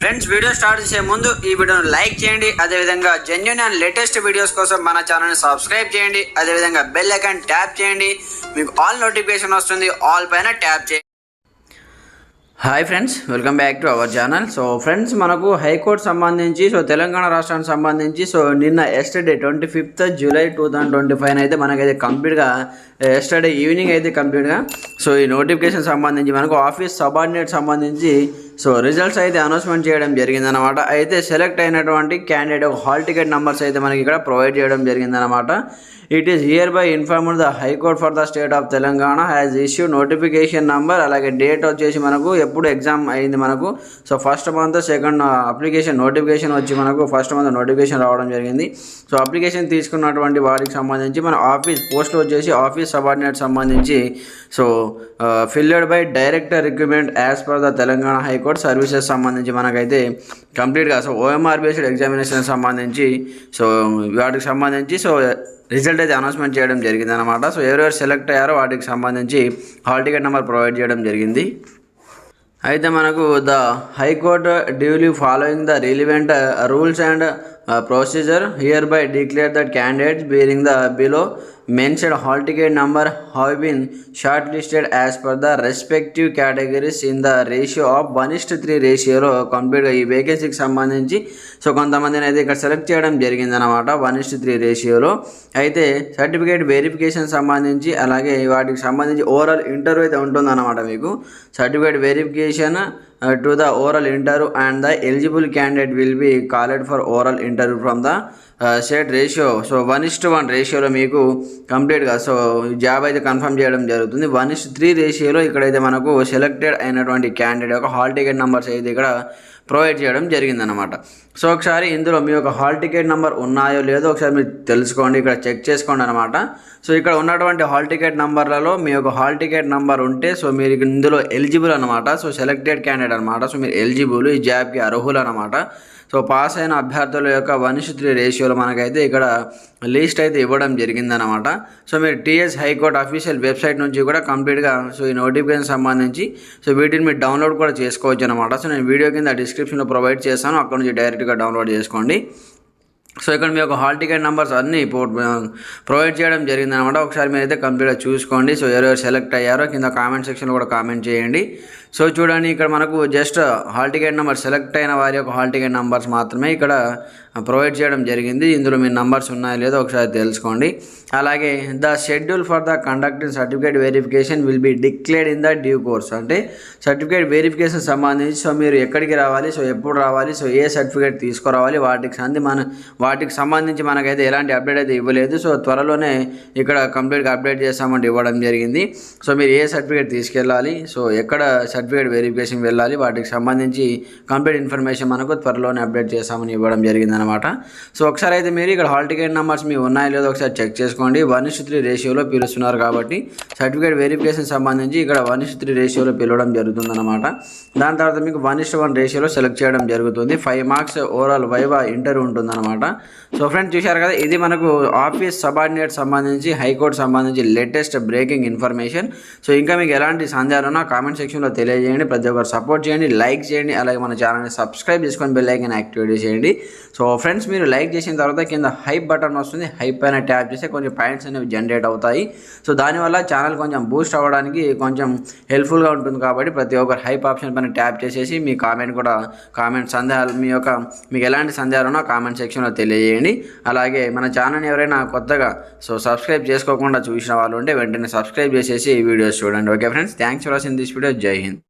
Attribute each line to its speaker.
Speaker 1: Friends, video start చేసే ముందు ఈ వీడియోను లైక్ చేయండి. అదేవిధంగా జెన్యూన్ అండ్ లేటెస్ట్ వీడియోస్ కోసం మన ఛానల్ని సబ్స్క్రైబ్ చేయండి. అదేవిధంగా బెల్ ఐకాన్ ట్యాప్ చేయండి. మీకు ఆల్ నోటిఫికేషన్ వస్తుంది. ఆల్ పైన ట్యాప్ చేయండి. Hi friends, welcome back to our channel. So friends, మనకు హైకోర్టు సంబంధించి తెలంగాణ రాష్ట్రానికి సంబంధించి నిన్న ఎస్టర్డే 25th July 2025 అయితే మనకైతే కంప్లీట్గా ఎస్టర్డే ఈవినింగ్ అయితే కంప్లీట్గా ఈ నోటిఫికేషన్ సంబంధించి మనకు ఆఫీస్ సబార్డినేట్ సంబంధించి రిజల్ట్స్ అయితే అనౌన్స్మెంట్ చేయడం జరిగిందనమాట. అయితే సెలెక్ట్ అయినటువంటి క్యాండిడేట్ హాల్ టికెట్ నెంబర్స్ అయితే మనకి ఇక్కడ ప్రొవైడ్ చేయడం జరిగిందనమాట. It is here by informed the high court for the state of Telangana has issue notification number. అలాగే డేట్ వచ్చేసి మనకు ఎప్పుడు ఎగ్జామ్ అయింది మనకు first month second application notification వచ్చి మనకు ఫస్ట్ మంత్ నోటిఫికేషన్ రావడం జరిగింది. అప్లికేషన్ తీసుకున్నటువంటి వారికి సంబంధించి మన ఆఫీస్ పోస్ట్ వచ్చేసి ఆఫీస్ సబార్డినేట్ సంబంధించి field by director recruitment as per the Telangana high court services సంబంధించి మనకైతే కంప్లీట్గా ఓఎంఆర్ బేస్డ్ ఎగ్జామినేషన్ సంబంధించి వాటికి సంబంధించి రిజల్ట్ అయితే అనౌన్స్మెంట్ చేయడం జరిగింది అనమాట. ఎవరెవరు సెలెక్ట్ అయ్యారో వాటికి సంబంధించి హాల్ టికెట్ నెంబర్ ప్రొవైడ్ చేయడం జరిగింది. అయితే మనకు the high court duly following the relevant rules and procedure hereby declare that candidates bearing the below mentioned hall ticket number have been shortlisted as per the respective categories in the ratio of 1:3 రేషియోలో కంప్లీట్గా ఈ వేకెన్సీకి సంబంధించి కొంతమందిని అయితే ఇక్కడ select చేయడం జరిగిందనమాట 1:3 రేషియోలో. అయితే సర్టిఫికేట్ వెరిఫికేషన్ సంబంధించి అలాగే వాటికి సంబంధించి ఓవరాల్ ఇంటర్వ్యూ అయితే ఉంటుందన్నమాట. మీకు certificate verification to the oral interview and the eligible candidate will be called for oral interview from the set ratio. 1:1 రేషియోలో మీకు కంప్లీట్గా జాబ్ అయితే కన్ఫర్మ్ చేయడం జరుగుతుంది. 1:3 రేషియోలో ఇక్కడైతే మనకు సెలెక్టెడ్ అయినటువంటి క్యాండిడేట్ యొక్క హాల్ టికెట్ నెంబర్స్ అయితే ఇక్కడ ప్రొవైడ్ చేయడం జరిగిందనమాట. ఒకసారి ఇందులో మీ యొక్క హాల్ టికెట్ నెంబర్ ఉన్నాయో లేదో ఒకసారి మీరు తెలుసుకోండి, ఇక్కడ చెక్ చేసుకోండి అనమాట. ఇక్కడ ఉన్నటువంటి హాల్ టికెట్ నెంబర్లలో మీ యొక్క హాల్ టికెట్ నెంబర్ ఉంటే మీరు ఇందులో ఎలిజిబుల్ అనమాట. సెలెక్టెడ్ క్యాండిడేట్ అనమాట. మీరు ఎలిజిబుల్, ఈ జాబ్కి అర్హులు అనమాట. పాస్ అయిన అభ్యర్థుల యొక్క 1:3 రేషియోలో మనకైతే ఇక్కడ లిస్ట్ అయితే ఇవ్వడం జరిగిందనమాట. మీరు టీఎస్ హైకోర్టు అఫీషియల్ వెబ్సైట్ నుంచి కూడా కంప్లీట్గా ఈ నోటిఫికేషన్ సంబంధించి వీటిని మీరు డౌన్లోడ్ కూడా చేసుకోవచ్చు అనమాట. నేను వీడియో కింద డిస్క్రిప్షన్లో ప్రొవైడ్ చేస్తాను, అక్కడ నుంచి డైరెక్ట్గా డౌన్లోడ్ చేసుకోండి. ఇక్కడ మీ యొక్క హాల్ టికెట్ నెంబర్స్ అన్నీ ప్రొవైడ్ చేయడం జరిగిందనమాట. ఒకసారి మీరైతే కంప్లీట్గా చూసుకోండి. ఎవరెవరు సెలెక్ట్ అయ్యారో కింద కామెంట్ సెక్షన్లో కూడా కామెంట్ చేయండి. చూడండి, ఇక్కడ మనకు just hall ticket number select అయిన వారి యొక్క హాల్ టికెట్ నెంబర్స్ మాత్రమే ఇక్కడ ప్రొవైడ్ చేయడం జరిగింది. ఇందులో మీ నంబర్స్ ఉన్నాయో లేదో ఒకసారి తెలుసుకోండి. అలాగే the schedule for the conducting certificate verification will be declared in the due course. అంటే సర్టిఫికేట్ వెరిఫికేషన్ సంబంధించి మీరు ఎక్కడికి రావాలి, ఎప్పుడు రావాలి, ఏ సర్టిఫికేట్ తీసుకురావాలి, వాటికి సంబంధించి మనకైతే ఎలాంటి అప్డేట్ అయితే ఇవ్వలేదు. త్వరలోనే ఇక్కడ కంప్లీట్గా అప్డేట్ చేస్తామంటే ఇవ్వడం జరిగింది. మీరు ఏ సర్టిఫికేట్ తీసుకెళ్ళాలి, ఎక్కడ సర్టిఫికేట్ వెరిఫికేషన్ వెళ్ళాలి, వాటికి సంబంధించి కంప్లీట్ ఇన్ఫర్మేషన్ మనకు త్వరలోనే అప్డేట్ చేస్తామని ఇవ్వడం జరిగిందనమాట. ఒకసారి అయితే మీరు ఇక్కడ హాల్ టికెట్ నెంబర్స్ మీ ఉన్నాయో లేదో ఒకసారి చెక్ చేసుకోండి. 1:3 రేషియోలో పిలుస్తున్నారు కాబట్టి సర్టిఫికేట్ వెరిఫికేషన్ సంబంధించి ఇక్కడ 1:3 రేషియోలో పిలవడం జరుగుతుందన్నమాట. దాని తర్వాత మీకు 1:1 రేషియోలో సెలెక్ట్ చేయడం జరుగుతుంది. 5 మార్క్స్ ఓవరాల్ వైవా ఇంటర్వ్యూ ఉంటుందన్నమాట. ఫ్రెండ్స్, చూశారు కదా, ఇది మనకు ఆఫీస్ సబార్డినేట్ సంబంధించి హైకోర్టు సంబంధించి లేటెస్ట్ బ్రేకింగ్ ఇన్ఫర్మేషన్. ఇంకా మీకు ఎలాంటి సందేహాలు ఉన్నా కామెంట్ సెక్షన్లో తెలియజేయండి. ప్రతి ఒక్కరు సపోర్ట్ చేయండి, లైక్ చేయండి, అలాగే మన ఛానల్ని సబ్స్క్రైబ్ చేసుకొని బెల్ ఐకాన్ యాక్టివేట్ చేయండి. ఫ్రెండ్స్, మీరు లైక్ చేసిన తర్వాత కింద హైప్ బటన్ వస్తుంది. హైప్ పైన ట్యాప్ చేస్తే కొంచెం పాయింట్స్ అనేవి జనరేట్ అవుతాయి. దానివల్ల ఛానల్ కొంచెం బూస్ట్ అవ్వడానికి కొంచెం హెల్ప్ఫుల్గా ఉంటుంది. కాబట్టి ప్రతి ఒక్కరు హైప్ ఆప్షన్ పైన ట్యాప్ చేసేసి మీ కామెంట్ సందేహాలు మీకు ఎలాంటి సందేహాలు ఉన్నా కామెంట్ సెక్షన్లో తెలియజేయండి. అలాగే మన ఛానల్ని ఎవరైనా కొత్తగా సబ్స్క్రైబ్ చేసుకోకుండా చూసిన వాళ్ళు ఉంటే వెంటనే సబ్స్క్రైబ్ చేసేసి ఈ వీడియోస్ చూడండి. Okay friends, thanks for watching this video. జై హింద్.